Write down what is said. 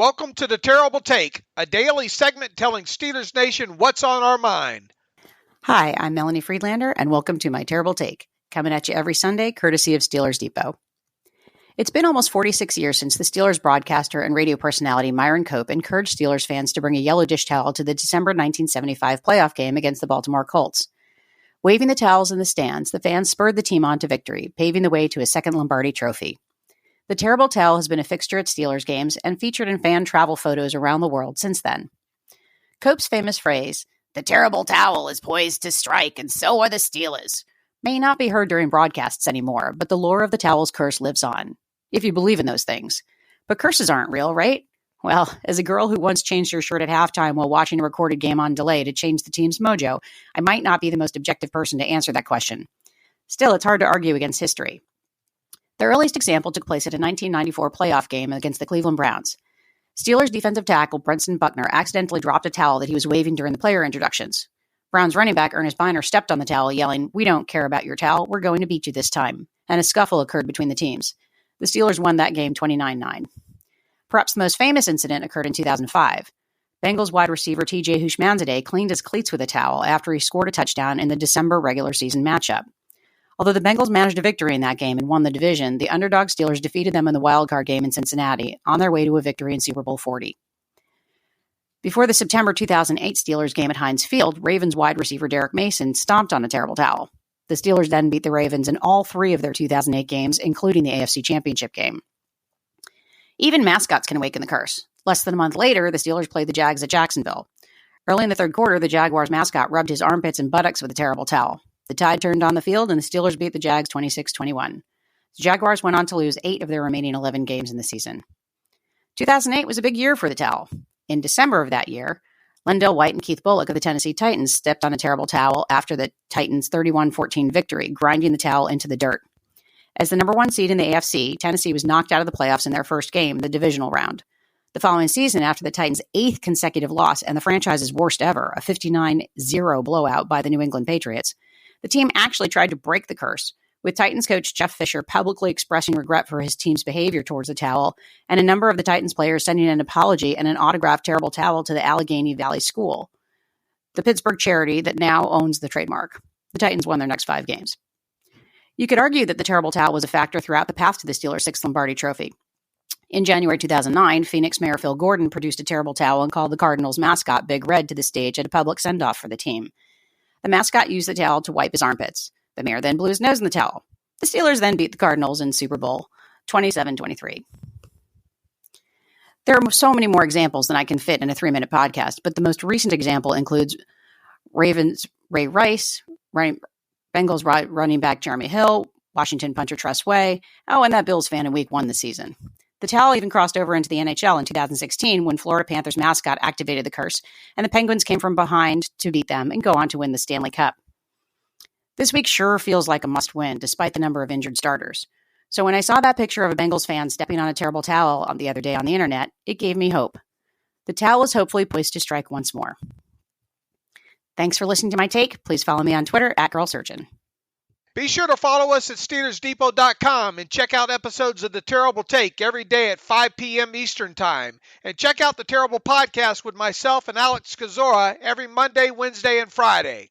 Welcome to The Terrible Take, a daily segment telling Steelers Nation what's on our mind. Hi, I'm Melanie Friedlander, and welcome to my Terrible Take, coming at you every Sunday, courtesy of Steelers Depot. It's been almost 46 years since the Steelers broadcaster and radio personality Myron Cope encouraged Steelers fans to bring a yellow dish towel to the December 1975 playoff game against the Baltimore Colts. Waving the towels in the stands, the fans spurred the team on to victory, paving the way to a second Lombardi trophy. The terrible towel has been a fixture at Steelers games and featured in fan travel photos around the world since then. Cope's famous phrase, "The terrible towel is poised to strike, and so are the Steelers," may not be heard during broadcasts anymore, but the lore of the towel's curse lives on, if you believe in those things. But curses aren't real, right? Well, as a girl who once changed her shirt at halftime while watching a recorded game on delay to change the team's mojo, I might not be the most objective person to answer that question. Still, it's hard to argue against history. The earliest example took place at a 1994 playoff game against the Cleveland Browns. Steelers defensive tackle Brentson Buckner accidentally dropped a towel that he was waving during the player introductions. Browns running back Ernest Biner stepped on the towel, yelling, "We don't care about your towel, we're going to beat you this time," and a scuffle occurred between the teams. The Steelers won that game 29-9. Perhaps the most famous incident occurred in 2005. Bengals wide receiver TJ Houshmandzadeh cleaned his cleats with a towel after he scored a touchdown in the December regular season matchup. Although the Bengals managed a victory in that game and won the division, the underdog Steelers defeated them in the wildcard game in Cincinnati, on their way to a victory in Super Bowl 40. Before the September 2008 Steelers game at Heinz Field, Ravens wide receiver Derek Mason stomped on a terrible towel. The Steelers then beat the Ravens in all three of their 2008 games, including the AFC Championship game. Even mascots can awaken the curse. Less than a month later, the Steelers played the Jags at Jacksonville. Early in the third quarter, the Jaguars mascot rubbed his armpits and buttocks with a terrible towel. The tide turned on the field, and the Steelers beat the Jags 26-21. The Jaguars went on to lose 8 of their remaining 11 games in the season. 2008 was a big year for the towel. In December of that year, Lendell White and Keith Bullock of the Tennessee Titans stepped on a terrible towel after the Titans' 31-14 victory, grinding the towel into the dirt. As the number one seed in the AFC, Tennessee was knocked out of the playoffs in their first game, the divisional round. The following season, after the Titans' 8th consecutive loss and the franchise's worst ever, a 59-0 blowout by the New England Patriots, the team actually tried to break the curse, with Titans coach Jeff Fisher publicly expressing regret for his team's behavior towards the towel, and a number of the Titans players sending an apology and an autographed terrible towel to the Allegheny Valley School, the Pittsburgh charity that now owns the trademark. The Titans won their next 5 games. You could argue that the terrible towel was a factor throughout the path to the Steelers' 6th Lombardi trophy. In January 2009, Phoenix Mayor Phil Gordon produced a terrible towel and called the Cardinals' mascot Big Red to the stage at a public send-off for the team. The mascot used the towel to wipe his armpits. The mayor then blew his nose in the towel. The Steelers then beat the Cardinals in Super Bowl 27-23. There are so many more examples than I can fit in a 3-minute podcast, but the most recent example includes Ravens Ray Rice, Bengals running back Jeremy Hill, Washington punter Tress Way, and that Bills fan in Week 1 this season. The towel even crossed over into the NHL in 2016 when Florida Panthers mascot activated the curse, and the Penguins came from behind to beat them and go on to win the Stanley Cup. This week sure feels like a must-win, despite the number of injured starters. So when I saw that picture of a Bengals fan stepping on a terrible towel the other day on the internet, it gave me hope. The towel is hopefully poised to strike once more. Thanks for listening to my take. Please follow me on Twitter @GirlSurgeon. Be sure to follow us at SteelersDepot.com and check out episodes of The Terrible Take every day at 5 p.m. Eastern Time. And check out The Terrible Podcast with myself and Alex Skazora every Monday, Wednesday, and Friday.